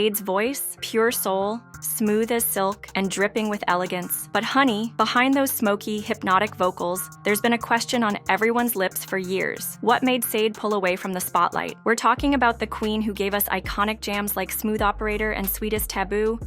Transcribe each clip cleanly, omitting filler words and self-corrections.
Sade's voice, pure soul, smooth as silk and dripping with elegance. But honey, behind those smoky, hypnotic vocals, there's been a question on everyone's lips for years. What made Sade pull away from the spotlight? We're talking about the queen who gave us iconic jams like Smooth Operator and Sweetest Taboo.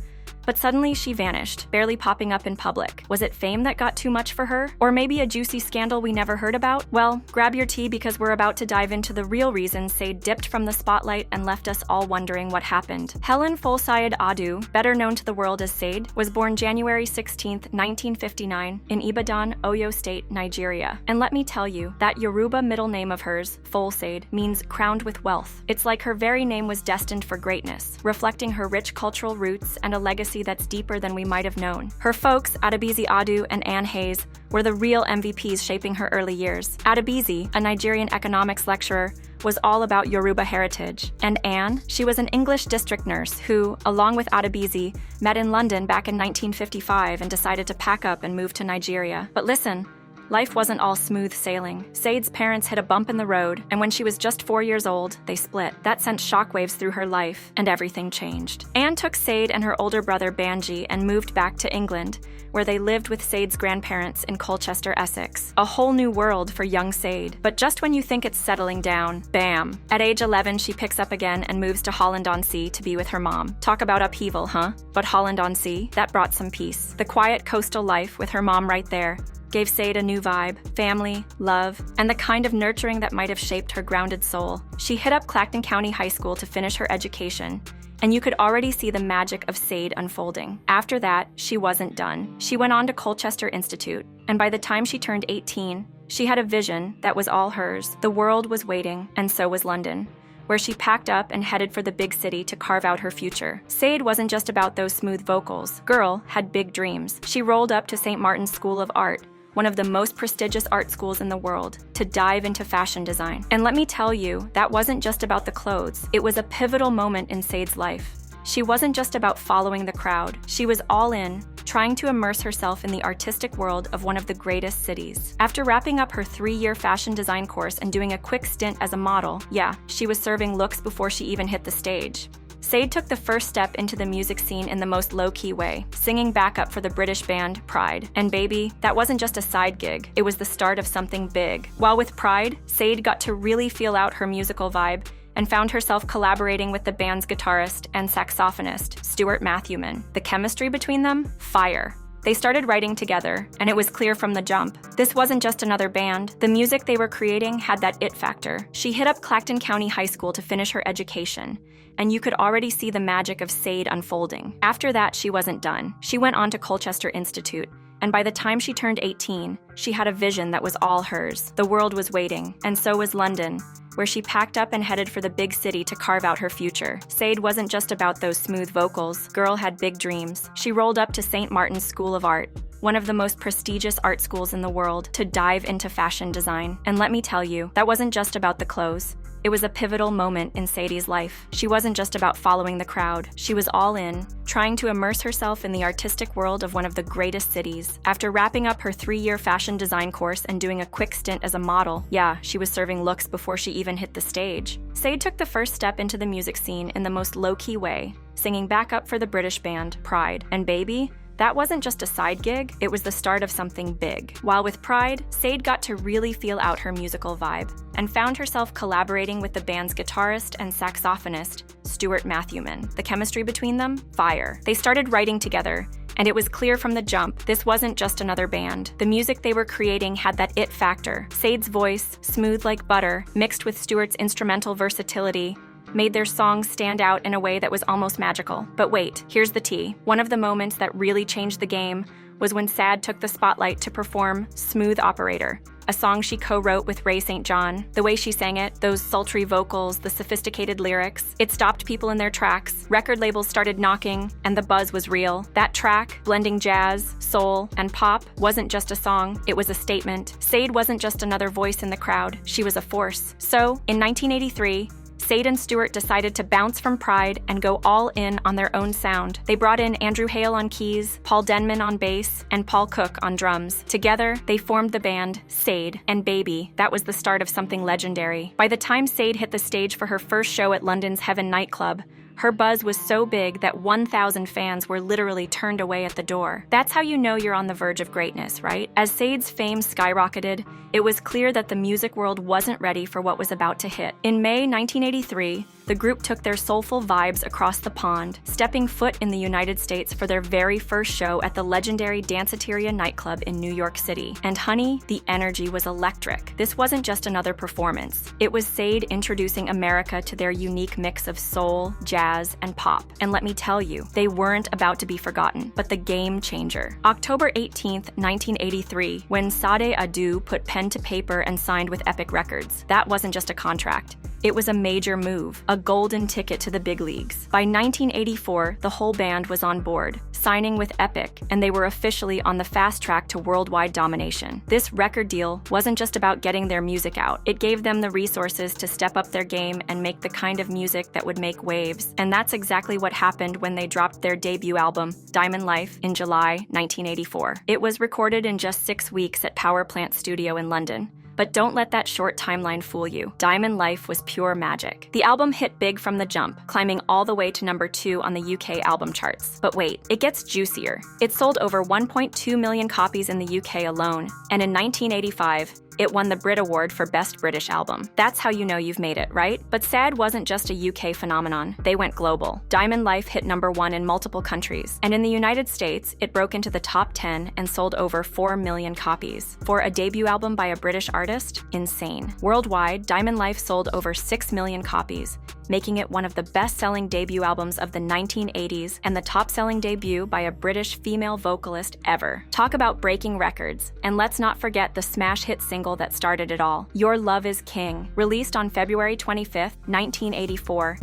But suddenly she vanished, barely popping up in public. Was it fame that got too much for her? Or maybe a juicy scandal we never heard about? Well, grab your tea because we're about to dive into the real reason Sade dipped from the spotlight and left us all wondering what happened. Helen Folsayed Adu, better known to the world as Sade, was born January 16, 1959, in Ibadan, Oyo State, Nigeria. And let me tell you, that Yoruba middle name of hers, Folsayed, means crowned with wealth. It's like her very name was destined for greatness, reflecting her rich cultural roots and a legacy that's deeper than we might have known. Her folks, Adabizi Adu and Anne Hayes, were the real MVPs shaping her early years. Adabizi, a Nigerian economics lecturer, was all about Yoruba heritage. And Anne, she was an English district nurse who, along with Adabizi, met in London back in 1955 and decided to pack up and move to Nigeria. But listen, life wasn't all smooth sailing. Sade's parents hit a bump in the road, and when she was just 4 years old, they split. That sent shockwaves through her life, and everything changed. Anne took Sade and her older brother Banji and moved back to England, where they lived with Sade's grandparents in Colchester, Essex. A whole new world for young Sade. But just when you think it's settling down, bam! At age 11, she picks up again and moves to Holland-on-Sea to be with her mom. Talk about upheaval, huh? But Holland-on-Sea, that brought some peace. The quiet coastal life with her mom right there gave Sade a new vibe, family, love, and the kind of nurturing that might have shaped her grounded soul. She hit up Clacton County High School to finish her education, and you could already see the magic of Sade unfolding. After that, she wasn't done. She went on to Colchester Institute, and by the time she turned 18, she had a vision that was all hers. The world was waiting, and so was London, where she packed up and headed for the big city to carve out her future. Sade wasn't just about those smooth vocals. Girl had big dreams. She rolled up to St. Martin's School of Art, one of the most prestigious art schools in the world, to dive into fashion design. And let me tell you, that wasn't just about the clothes. It was a pivotal moment in Sade's life. She wasn't just about following the crowd. She was all in, trying to immerse herself in the artistic world of one of the greatest cities. After wrapping up her 3-year fashion design course and doing a quick stint as a model, yeah, she was serving looks before she even hit the stage. Sade took the first step into the music scene in the most low-key way, singing backup for the British band Pride. And baby, that wasn't just a side gig, it was the start of something big. While with Pride, Sade got to really feel out her musical vibe and found herself collaborating with the band's guitarist and saxophonist, Stuart Matthewman. The chemistry between them? Fire. They started writing together, and it was clear from the jump. This wasn't just another band. The music they were creating had that it factor. She hit up Clacton County High School to finish her education, and you could already see the magic of Sade unfolding. After that, she wasn't done. She went on to Colchester Institute, and by the time she turned 18, she had a vision that was all hers. The world was waiting, and so was London, where she packed up and headed for the big city to carve out her future. Sade wasn't just about those smooth vocals. Girl had big dreams. She rolled up to St. Martin's School of Art, one of the most prestigious art schools in the world, to dive into fashion design. And let me tell you, that wasn't just about the clothes. It was a pivotal moment in Sade's life. She wasn't just about following the crowd. She was all in, trying to immerse herself in the artistic world of one of the greatest cities. After wrapping up her 3-year fashion design course and doing a quick stint as a model, yeah, she was serving looks before she even hit the stage. Sade took the first step into the music scene in the most low-key way, singing backup for the British band Pride. And baby, that wasn't just a side gig, it was the start of something big. While with Pride, Sade got to really feel out her musical vibe and found herself collaborating with the band's guitarist and saxophonist, Stuart Matthewman. The chemistry between them? Fire. They started writing together, and it was clear from the jump, this wasn't just another band. The music they were creating had that it factor. Sade's voice, smooth like butter, mixed with Stuart's instrumental versatility, made their songs stand out in a way that was almost magical. But wait, here's the tea. One of the moments that really changed the game was when Sade took the spotlight to perform Smooth Operator, a song she co-wrote with Ray St. John. The way she sang it, those sultry vocals, the sophisticated lyrics, it stopped people in their tracks. Record labels started knocking, and the buzz was real. That track, blending jazz, soul, and pop, wasn't just a song, it was a statement. Sade wasn't just another voice in the crowd, she was a force. So, in 1983, Sade and Stuart decided to bounce from Pride and go all in on their own sound. They brought in Andrew Hale on keys, Paul Denman on bass, and Paul Cook on drums. Together, they formed the band Sade, and baby, that was the start of something legendary. By the time Sade hit the stage for her first show at London's Heaven nightclub, Her buzz was so big that 1,000 fans were literally turned away at the door. That's how you know you're on the verge of greatness, right? As Sade's fame skyrocketed, it was clear that the music world wasn't ready for what was about to hit. In May 1983, the group took their soulful vibes across the pond, stepping foot in the United States for their very first show at the legendary Danceteria nightclub in New York City. And honey, the energy was electric. This wasn't just another performance. It was Sade introducing America to their unique mix of soul, jazz, and pop. And let me tell you, they weren't about to be forgotten, but the game changer. October 18th, 1983, when Sade Adu put pen to paper and signed with Epic Records. That wasn't just a contract. It was a major move, a golden ticket to the big leagues. By 1984, the whole band was on board, signing with Epic, and they were officially on the fast track to worldwide domination. This record deal wasn't just about getting their music out. It gave them the resources to step up their game and make the kind of music that would make waves. And that's exactly what happened when they dropped their debut album, Diamond Life, in July 1984. It was recorded in just 6 weeks at Power Plant Studio in London. But don't let that short timeline fool you. Diamond Life was pure magic. The album hit big from the jump, climbing all the way to number 2 on the UK album charts. But wait, it gets juicier. It sold over 1.2 million copies in the UK alone, and in 1985, it won the Brit Award for Best British Album. That's how you know you've made it, right? But Sade wasn't just a UK phenomenon. They went global. Diamond Life hit number 1 in multiple countries, and in the United States, it broke into the top 10 and sold over 4 million copies. For a debut album by a British artist, insane. Worldwide, Diamond Life sold over 6 million copies, making it one of the best-selling debut albums of the 1980s and the top-selling debut by a British female vocalist ever. Talk about breaking records. And let's not forget the smash hit single that started it all, Your Love Is King, released on February 25th, 1984.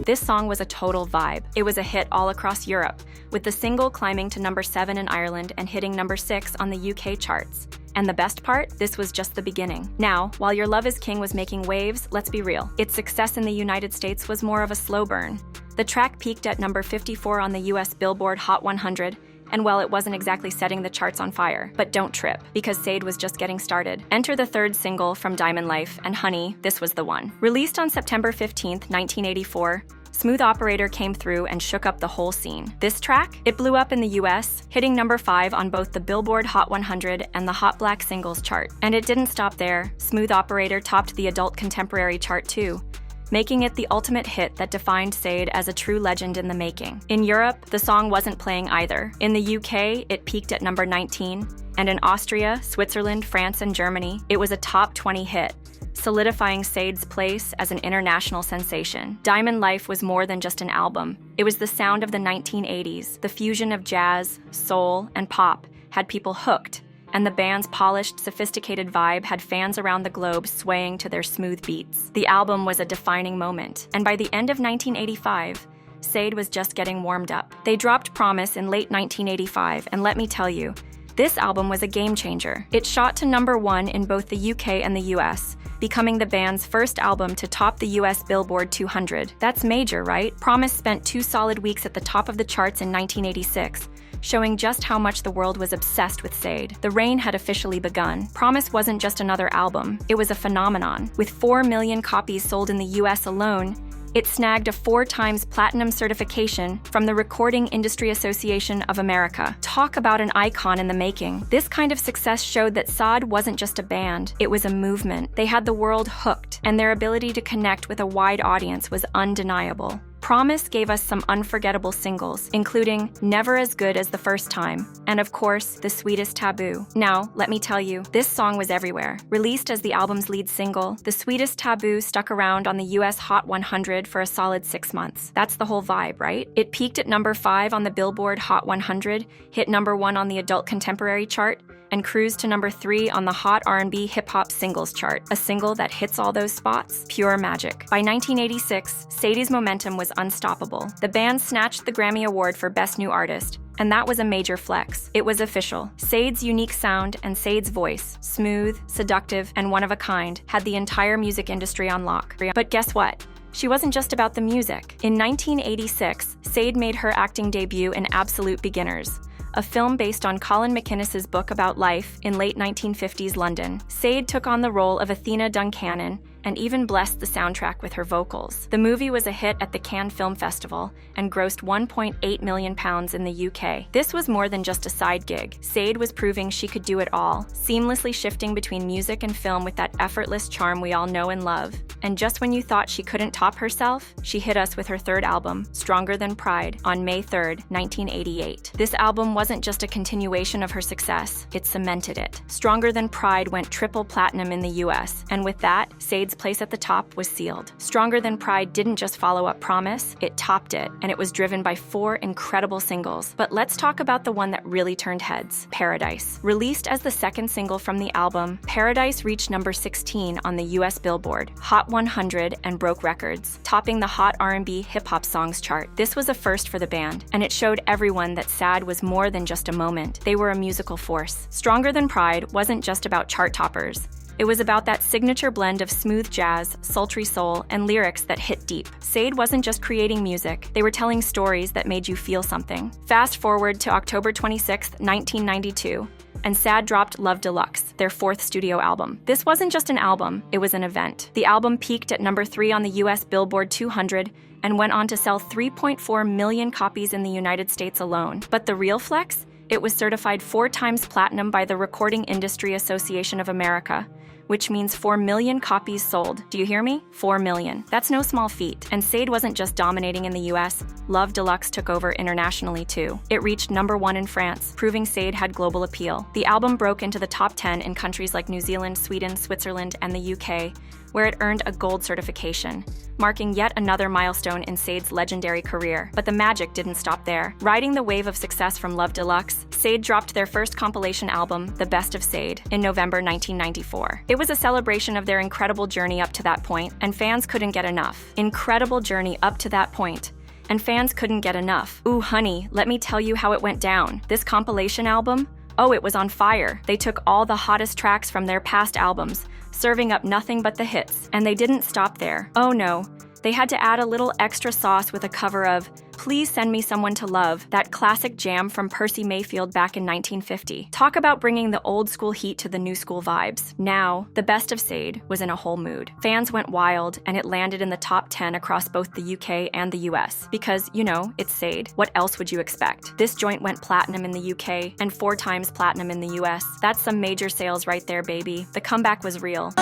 This song was a total vibe. It was a hit all across Europe, with the single climbing to number 7 in Ireland and hitting number 6 on the UK charts. And the best part? This was just the beginning. Now, while Your Love Is King was making waves, let's be real. Its success in the United States was more of a slow burn. The track peaked at number 54 on the US Billboard Hot 100, and well, it wasn't exactly setting the charts on fire. But don't trip, because Sade was just getting started. Enter the third single from Diamond Life, and honey, this was the one. Released on September 15th, 1984, Smooth Operator came through and shook up the whole scene. This track, it blew up in the US, hitting number 5 on both the Billboard Hot 100 and the Hot Black Singles chart. And it didn't stop there. Smooth Operator topped the Adult Contemporary chart too, making it the ultimate hit that defined Sade as a true legend in the making. In Europe, the song wasn't playing either. In the UK, it peaked at number 19, and in Austria, Switzerland, France, and Germany, it was a top 20 hit, solidifying Sade's place as an international sensation. Diamond Life was more than just an album. It was the sound of the 1980s. The fusion of jazz, soul, and pop had people hooked, and the band's polished, sophisticated vibe had fans around the globe swaying to their smooth beats. The album was a defining moment, and by the end of 1985, Sade was just getting warmed up. They dropped Promise in late 1985, and let me tell you, this album was a game changer. It shot to number 1 in both the UK and the US, becoming the band's first album to top the US Billboard 200. That's major, right? Promise spent 2 solid weeks at the top of the charts in 1986, showing just how much the world was obsessed with Sade. The reign had officially begun. Promise wasn't just another album, it was a phenomenon. With 4 million copies sold in the US alone, it snagged a 4-times platinum certification from the Recording Industry Association of America. Talk about an icon in the making. This kind of success showed that Sade wasn't just a band, it was a movement. They had the world hooked, and their ability to connect with a wide audience was undeniable. Promise gave us some unforgettable singles, including Never As Good As the First Time, and of course, The Sweetest Taboo. Now, let me tell you, this song was everywhere. Released as the album's lead single, The Sweetest Taboo stuck around on the US Hot 100 for a solid 6 months. That's the whole vibe, right? It peaked at number 5 on the Billboard Hot 100, hit number 1 on the Adult Contemporary chart, and cruised to number 3 on the Hot R&B Hip Hop Singles chart, a single that hits all those spots? Pure magic. By 1986, Sade's momentum was unstoppable. The band snatched the Grammy Award for Best New Artist, and that was a major flex. It was official. Sade's unique sound and Sade's voice, smooth, seductive, and one of a kind, had the entire music industry on lock. But guess what? She wasn't just about the music. In 1986, Sade made her acting debut in Absolute Beginners, a film based on Colin McInnes's book about life in late 1950s London. Sade took on the role of Athena Duncannon, and even blessed the soundtrack with her vocals. The movie was a hit at the Cannes Film Festival and grossed £1.8 million in the UK. This was more than just a side gig. Sade was proving she could do it all, seamlessly shifting between music and film with that effortless charm we all know and love. And just when you thought she couldn't top herself, she hit us with her third album, Stronger Than Pride, on May 3rd, 1988. This album wasn't just a continuation of her success, it cemented it. Stronger Than Pride went triple platinum in the US, and with that, Sade's place at the top was sealed. Stronger Than Pride didn't just follow up Promise, it topped it, and it was driven by 4 incredible singles. But let's talk about the one that really turned heads, Paradise. Released as the second single from the album, Paradise reached number 16 on the US Billboard Hot 100 and broke records, topping the Hot R&B Hip-Hop Songs chart. This was a first for the band, and it showed everyone that Sade was more than just a moment. They were a musical force. Stronger Than Pride wasn't just about chart toppers. It was about that signature blend of smooth jazz, sultry soul, and lyrics that hit deep. Sade wasn't just creating music, they were telling stories that made you feel something. Fast forward to October 26, 1992, and Sade dropped Love Deluxe, their 4th studio album. This wasn't just an album, it was an event. The album peaked at number 3 on the US Billboard 200 and went on to sell 3.4 million copies in the United States alone. But the real flex? It was certified 4 times platinum by the Recording Industry Association of America, which means 4 million copies sold. Do you hear me? 4 million. That's no small feat. And Sade wasn't just dominating in the US, Love Deluxe took over internationally too. It reached number 1 in France, proving Sade had global appeal. The album broke into the top 10 in countries like New Zealand, Sweden, Switzerland, and the UK, where it earned a gold certification, marking yet another milestone in Sade's legendary career. But the magic didn't stop there. Riding the wave of success from Love Deluxe, Sade dropped their first compilation album, The Best of Sade, in November 1994. It was a celebration of their incredible journey up to that point, and fans couldn't get enough. Incredible journey up to that point. And fans couldn't get enough. Ooh, honey, let me tell you how it went down. This compilation album? Oh, it was on fire. They took all the hottest tracks from their past albums, serving up nothing but the hits. And they didn't stop there. Oh no, they had to add a little extra sauce with a cover of Please Send Me Someone to Love, that classic jam from Percy Mayfield back in 1950. Talk about bringing the old school heat to the new school vibes. Now, The Best of Sade was in a whole mood. Fans went wild, and it landed in the top 10 across both the UK and the US. Because, you know, it's Sade. What else would you expect? This joint went platinum in the UK and 4 times platinum in the US. That's some major sales right there, baby. The comeback was real.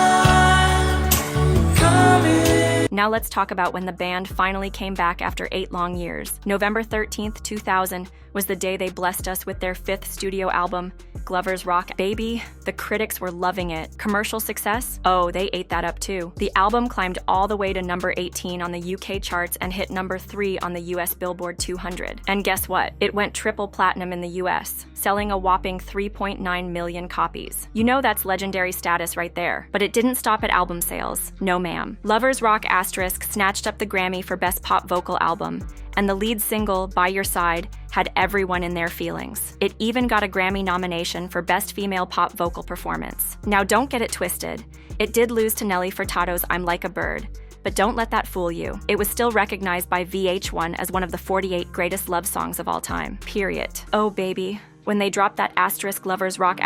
Now let's talk about when the band finally came back after 8 long years. November 13th, 2000 was the day they blessed us with their 5th studio album, Glover's Rock. Baby, the critics were loving it. Commercial success? Oh, they ate that up too. The album climbed all the way to number 18 on the UK charts and hit number 3 on the US Billboard 200. And guess what? It went triple platinum in the US, selling a whopping 3.9 million copies. You know that's legendary status right there. But it didn't stop at album sales. No ma'am. Lovers Rock * snatched up the Grammy for Best Pop Vocal Album, and the lead single, By Your Side, had everyone in their feelings. It even got a Grammy nomination for Best Female Pop Vocal Performance. Now don't get it twisted. It did lose to Nelly Furtado's I'm Like a Bird, but don't let that fool you. It was still recognized by VH1 as one of the 48 greatest love songs of all time. Period. Oh baby. When they dropped that Lovers Rock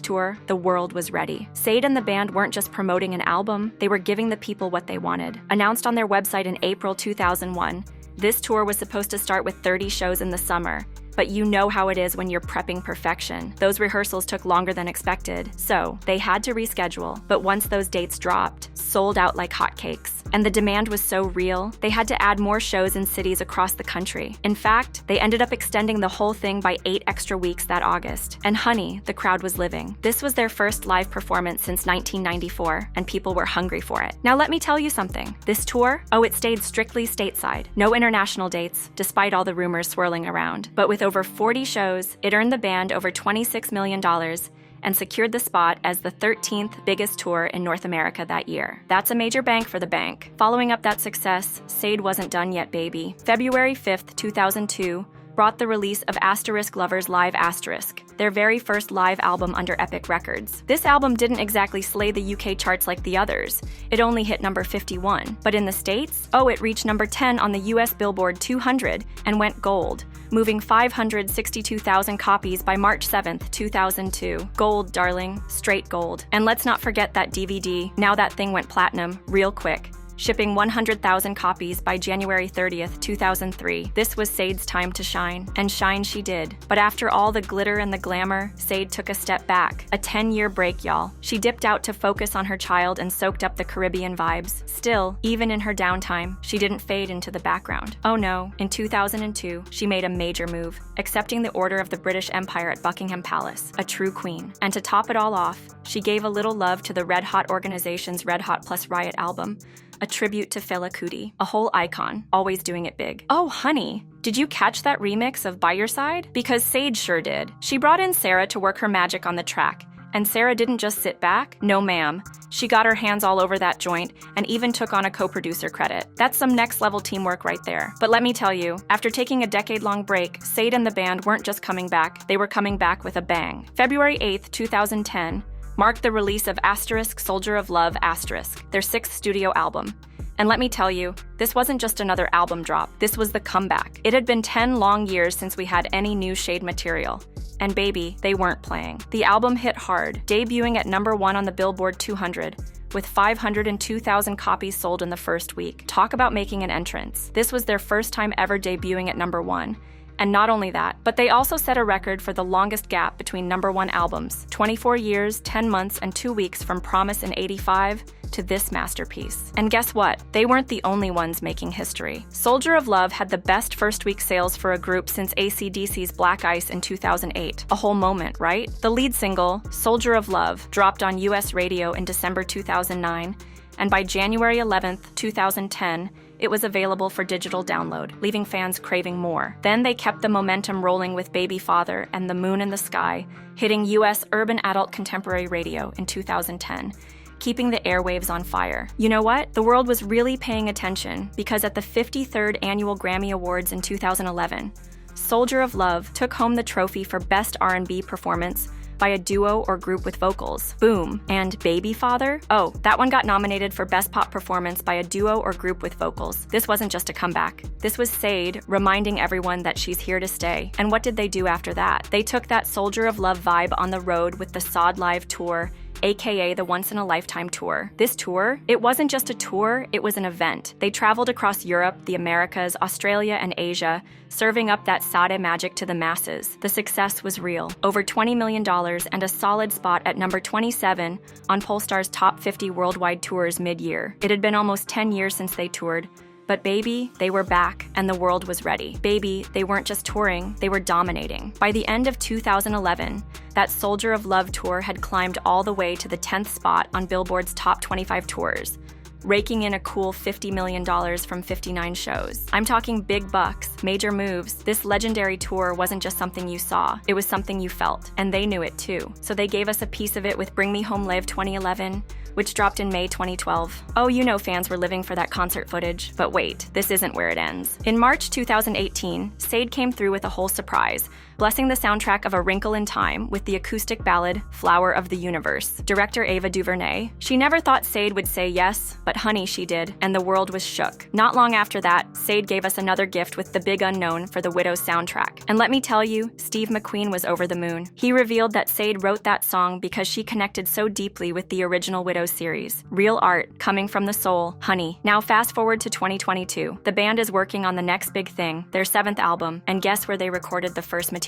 tour, the world was ready. Sade and the band weren't just promoting an album, they were giving the people what they wanted. Announced on their website in April 2001, this tour was supposed to start with 30 shows in the summer. But you know how it is when you're prepping perfection. Those rehearsals took longer than expected, so they had to reschedule. But once those dates dropped, sold out like hotcakes. And the demand was so real, they had to add more shows in cities across the country. In fact, they ended up extending the whole thing by 8 extra weeks that August. And honey, the crowd was living. This was their first live performance since 1994, and people were hungry for it. Now let me tell you something. This tour, it stayed strictly stateside. No international dates, despite all the rumors swirling around. But with over 40 shows, it earned the band over $26 million and secured the spot as the 13th biggest tour in North America that year. That's a major bang for the bank. Following up that success, Sade wasn't done yet, baby. February 5th, 2002 brought the release of * Lovers Live *, their very first live album under Epic Records. This album didn't exactly slay the UK charts like the others. It only hit number 51. But in the States, it reached number 10 on the US Billboard 200 and went gold, moving 562,000 copies by March 7, 2002. Gold, darling, straight gold. And let's not forget that DVD. Now that thing went platinum real quick, shipping 100,000 copies by January 30th, 2003. This was Sade's time to shine, and shine she did. But after all the glitter and the glamour, Sade took a step back. A 10-year break, y'all. She dipped out to focus on her child and soaked up the Caribbean vibes. Still, even in her downtime, she didn't fade into the background. Oh no, in 2002, she made a major move, accepting the Order of the British Empire at Buckingham Palace, a true queen. And to top it all off, she gave a little love to the Red Hot organization's Red Hot plus Riot album, a tribute to Fela Kuti, a whole icon, always doing it big. Oh, honey, did you catch that remix of By Your Side? Because Sade sure did. She brought in Sarah to work her magic on the track, and Sarah didn't just sit back. No, ma'am. She got her hands all over that joint and even took on a co-producer credit. That's some next-level teamwork right there. But let me tell you, after taking a decade-long break, Sade and the band weren't just coming back, they were coming back with a bang. February 8th, 2010, marked the release of Soldier of Love*, their 6th studio album. And let me tell you, this wasn't just another album drop, this was the comeback. It had been 10 long years since we had any new Sade material. And baby, they weren't playing. The album hit hard, debuting at number 1 on the Billboard 200, with 502,000 copies sold in the first week. Talk about making an entrance. This was their first time ever debuting at number 1. And not only that, but they also set a record for the longest gap between number 1 albums, 24 years, 10 months, and 2 weeks from Promise in '85 to this masterpiece. And guess what? They weren't the only ones making history. Soldier of Love had the best first-week sales for a group since AC/DC's Black Ice in 2008. A whole moment, right? The lead single, Soldier of Love, dropped on US radio in December 2009, and by January 11th, 2010, it was available for digital download, leaving fans craving more. Then they kept the momentum rolling with Baby Father and The Moon in the Sky, hitting US urban adult contemporary radio in 2010, keeping the airwaves on fire. You know what? The world was really paying attention because at the 53rd Annual Grammy Awards in 2011, Soldier of Love took home the trophy for Best R&B Performance by a duo or group with vocals. Boom. And Baby Father? Oh, that one got nominated for Best Pop Performance by a duo or group with vocals. This wasn't just a comeback. This was Sade reminding everyone that she's here to stay. And what did they do after that? They took that Soldier of Love vibe on the road with the Sade Live Tour, aka the Once in a Lifetime Tour. This tour, it wasn't just a tour, it was an event. They traveled across Europe, the Americas, Australia, and Asia, serving up that Sade magic to the masses. The success was real. Over $20 million and a solid spot at number 27 on Polestar's Top 50 Worldwide Tours mid-year. It had been almost 10 years since they toured, but baby, they were back and the world was ready. Baby, they weren't just touring, they were dominating. By the end of 2011, that Soldier of Love tour had climbed all the way to the 10th spot on Billboard's Top 25 tours, raking in a cool $50 million from 59 shows. I'm talking big bucks, major moves. This legendary tour wasn't just something you saw, it was something you felt, and they knew it too. So they gave us a piece of it with Bring Me Home Live 2011, which dropped in May 2012. Oh, you know fans were living for that concert footage, but wait, this isn't where it ends. In March 2018, Sade came through with a whole surprise, blessing the soundtrack of A Wrinkle in Time with the acoustic ballad Flower of the Universe. Director Ava DuVernay, she never thought Sade would say yes, but honey, she did, and the world was shook. Not long after that, Sade gave us another gift with The Big Unknown for the Widow's soundtrack. And let me tell you, Steve McQueen was over the moon. He revealed that Sade wrote that song because she connected so deeply with the original Widow series. Real art, coming from the soul, honey. Now fast forward to 2022. The band is working on the next big thing, their 7th album, and guess where they recorded the first material?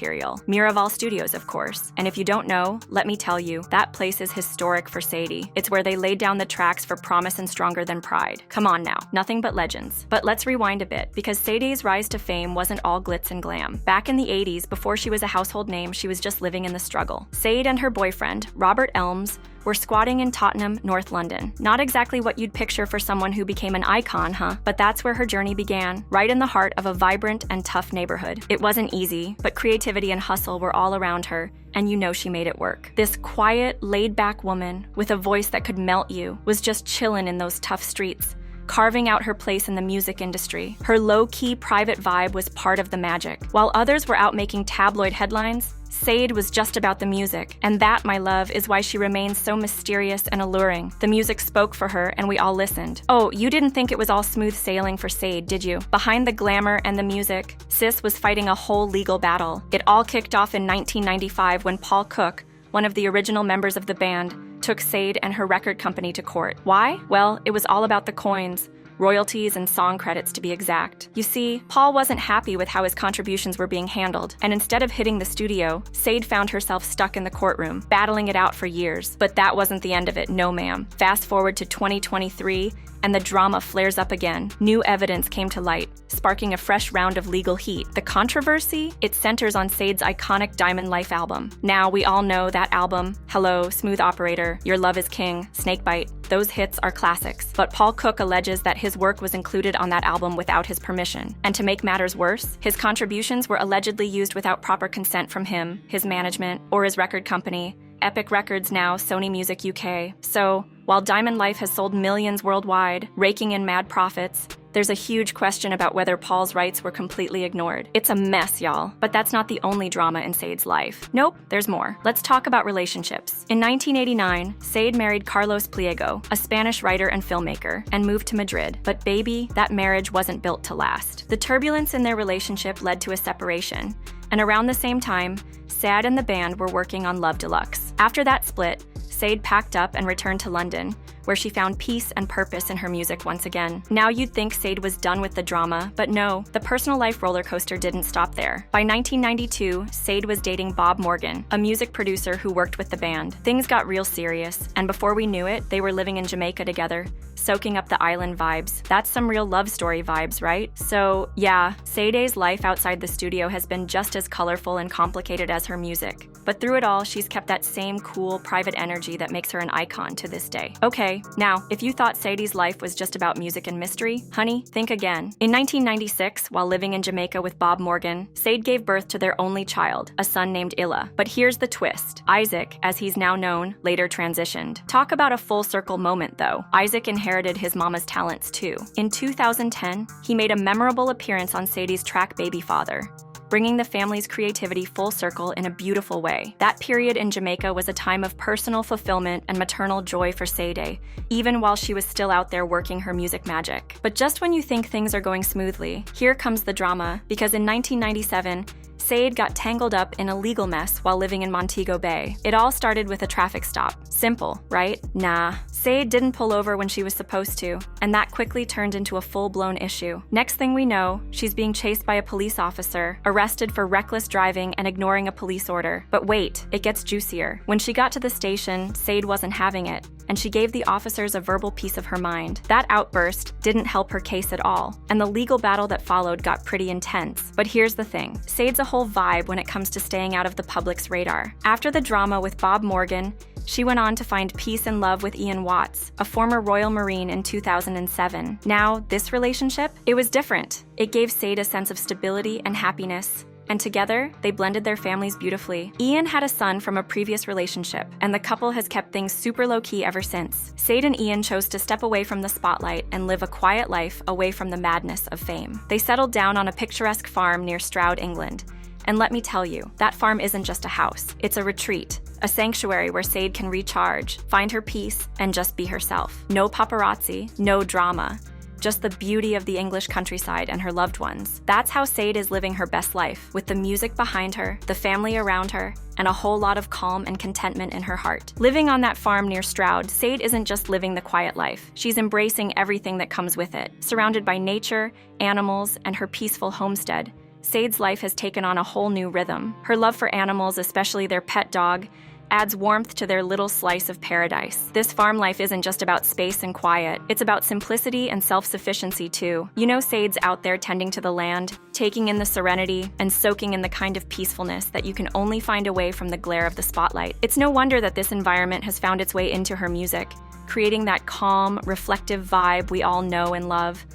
Miraval Studios, of course. And if you don't know, let me tell you, that place is historic for Sade. It's where they laid down the tracks for Promise and Stronger Than Pride. Come on now, nothing but legends. But let's rewind a bit, because Sade's rise to fame wasn't all glitz and glam. Back in the 80s, before she was a household name, she was just living in the struggle. Sade and her boyfriend, Robert Elms, were squatting in Tottenham, North London. Not exactly what you'd picture for someone who became an icon, huh? But that's where her journey began, right in the heart of a vibrant and tough neighborhood. It wasn't easy, but creativity and hustle were all around her, and you know she made it work. This quiet, laid-back woman with a voice that could melt you was just chillin' in those tough streets, carving out her place in the music industry. Her low-key private vibe was part of the magic. While others were out making tabloid headlines, Sade was just about the music, and that, my love, is why she remains so mysterious and alluring. The music spoke for her, and we all listened. Oh, you didn't think it was all smooth sailing for Sade, did you? Behind the glamour and the music, Sis was fighting a whole legal battle. It all kicked off in 1995 when Paul Cook, one of the original members of the band, took Sade and her record company to court. Why? Well, it was all about the coins. Royalties and song credits to be exact. You see, Paul wasn't happy with how his contributions were being handled, and instead of hitting the studio, Sade found herself stuck in the courtroom, battling it out for years. But that wasn't the end of it, no ma'am. Fast forward to 2023, and the drama flares up again. New evidence came to light, sparking a fresh round of legal heat. The controversy? It centers on Sade's iconic Diamond Life album. Now, we all know that album, Hello, Smooth Operator, Your Love is King, Snakebite. Those hits are classics. But Paul Cook alleges that his work was included on that album without his permission. And to make matters worse, his contributions were allegedly used without proper consent from him, his management, or his record company, Epic Records, now Sony Music UK. So, while Diamond Life has sold millions worldwide, raking in mad profits, there's a huge question about whether Paul's rights were completely ignored. It's a mess, y'all. But that's not the only drama in Sade's life. Nope, there's more. Let's talk about relationships. In 1989, Sade married Carlos Pliego, a Spanish writer and filmmaker, and moved to Madrid. But baby, that marriage wasn't built to last. The turbulence in their relationship led to a separation. And around the same time, Sade and the band were working on Love Deluxe. After that split, Sade packed up and returned to London, where she found peace and purpose in her music once again. Now you'd think Sade was done with the drama, but no, the personal life roller coaster didn't stop there. By 1992, Sade was dating Bob Morgan, a music producer who worked with the band. Things got real serious, and before we knew it, they were living in Jamaica together, soaking up the island vibes. That's some real love story vibes, right? So, yeah, Sade's life outside the studio has been just as colorful and complicated as her music. But through it all, she's kept that same cool, private energy that makes her an icon to this day. Okay, now, if you thought Sade's life was just about music and mystery, honey, think again. In 1996, while living in Jamaica with Bob Morgan, Sade gave birth to their only child, a son named Illa. But here's the twist. Isaac, as he's now known, later transitioned. Talk about a full circle moment, though. Isaac inherited his mama's talents, too. In 2010, he made a memorable appearance on Sade's track Baby Father, bringing the family's creativity full circle in a beautiful way. That period in Jamaica was a time of personal fulfillment and maternal joy for Sade, even while she was still out there working her music magic. But just when you think things are going smoothly, here comes the drama, because in 1997, Sade got tangled up in a legal mess while living in Montego Bay. It all started with a traffic stop. Simple, right? Nah. Sade didn't pull over when she was supposed to, and that quickly turned into a full-blown issue. Next thing we know, she's being chased by a police officer, arrested for reckless driving and ignoring a police order. But wait, it gets juicier. When she got to the station, Sade wasn't having it, and she gave the officers a verbal piece of her mind. That outburst didn't help her case at all, and the legal battle that followed got pretty intense. But here's the thing. Sade's a whole vibe when it comes to staying out of the public's radar. After the drama with Bob Morgan, she went on to find peace and love with Ian Watts, a former Royal Marine, in 2007. Now, this relationship? It was different. It gave Sade a sense of stability and happiness, and together, they blended their families beautifully. Ian had a son from a previous relationship, and the couple has kept things super low-key ever since. Sade and Ian chose to step away from the spotlight and live a quiet life away from the madness of fame. They settled down on a picturesque farm near Stroud, England. And let me tell you, that farm isn't just a house. It's a retreat, a sanctuary where Sade can recharge, find her peace, and just be herself. No paparazzi, no drama. Just the beauty of the English countryside and her loved ones. That's how Sade is living her best life, with the music behind her, the family around her, and a whole lot of calm and contentment in her heart. Living on that farm near Stroud, Sade isn't just living the quiet life. She's embracing everything that comes with it. Surrounded by nature, animals, and her peaceful homestead, Sade's life has taken on a whole new rhythm. Her love for animals, especially their pet dog, adds warmth to their little slice of paradise. This farm life isn't just about space and quiet. It's about simplicity and self-sufficiency too. You know, Sade's out there tending to the land, taking in the serenity, and soaking in the kind of peacefulness that you can only find away from the glare of the spotlight. It's no wonder that this environment has found its way into her music, creating that calm, reflective vibe we all know and love.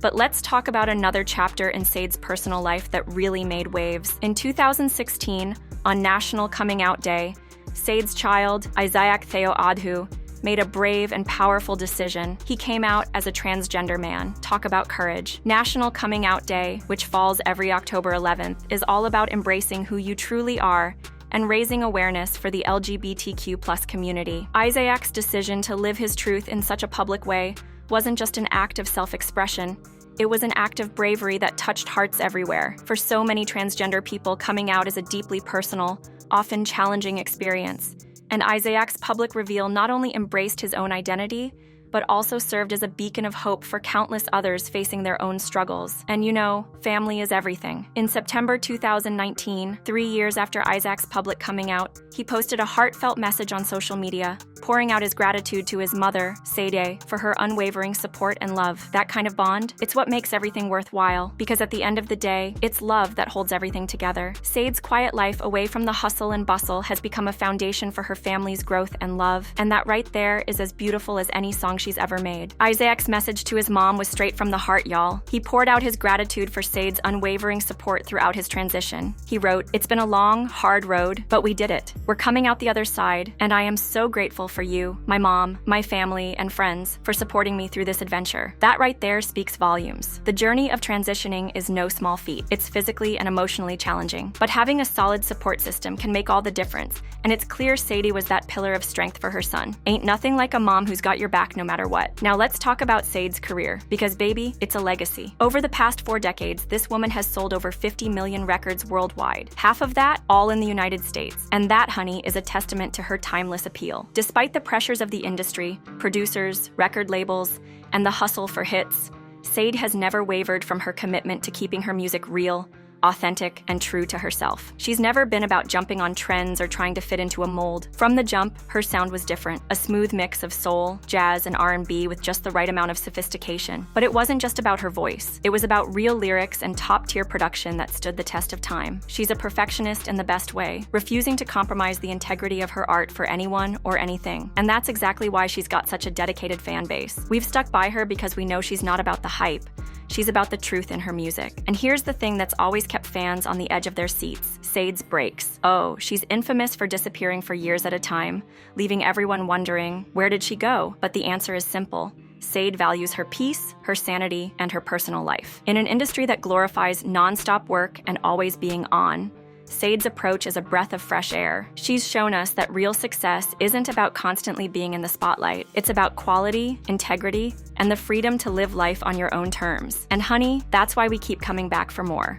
But let's talk about another chapter in Sade's personal life that really made waves. In 2016, on National Coming Out Day, Sade's child, Isaac Theo Adhu, made a brave and powerful decision. He came out as a transgender man. Talk about courage. National Coming Out Day, which falls every October 11th, is all about embracing who you truly are and raising awareness for the LGBTQ+ community. Isaac's decision to live his truth in such a public way wasn't just an act of self-expression, it was an act of bravery that touched hearts everywhere. For so many transgender people, coming out is a deeply personal, often challenging experience. And Isaac's public reveal not only embraced his own identity, but also served as a beacon of hope for countless others facing their own struggles. And you know, family is everything. In September 2019, 3 years after Isaac's public coming out, he posted a heartfelt message on social media, pouring out his gratitude to his mother, Sade, for her unwavering support and love. That kind of bond, it's what makes everything worthwhile, because at the end of the day, it's love that holds everything together. Sade's quiet life away from the hustle and bustle has become a foundation for her family's growth and love, and that right there is as beautiful as any song she's ever made. Isaac's message to his mom was straight from the heart, y'all. He poured out his gratitude for Sade's unwavering support throughout his transition. He wrote, "It's been a long, hard road, but we did it. We're coming out the other side, and I am so grateful for you, my mom, my family, and friends for supporting me through this adventure." That right there speaks volumes. The journey of transitioning is no small feat. It's physically and emotionally challenging, but having a solid support system can make all the difference, and it's clear Sade was that pillar of strength for her son. Ain't nothing like a mom who's got your back no matter what. Now let's talk about Sade's career, because baby, it's a legacy. Over the past 4 decades, this woman has sold over 50 million records worldwide, half of that all in the United States. And that, honey, is a testament to her timeless appeal. Despite the pressures of the industry, producers, record labels, and the hustle for hits, Sade has never wavered from her commitment to keeping her music real, authentic, and true to herself. She's never been about jumping on trends or trying to fit into a mold. From the jump, her sound was different, a smooth mix of soul, jazz, and R&B with just the right amount of sophistication. But it wasn't just about her voice. It was about real lyrics and top-tier production that stood the test of time. She's a perfectionist in the best way, refusing to compromise the integrity of her art for anyone or anything. And that's exactly why she's got such a dedicated fan base. We've stuck by her because we know she's not about the hype. She's about the truth in her music. And here's the thing that's always kept fans on the edge of their seats: Sade's breaks. Oh, she's infamous for disappearing for years at a time, leaving everyone wondering, where did she go? But the answer is simple. Sade values her peace, her sanity, and her personal life. In an industry that glorifies non-stop work and always being on, Sade's approach is a breath of fresh air. She's shown us that real success isn't about constantly being in the spotlight. It's about quality, integrity, and the freedom to live life on your own terms. And honey, that's why we keep coming back for more.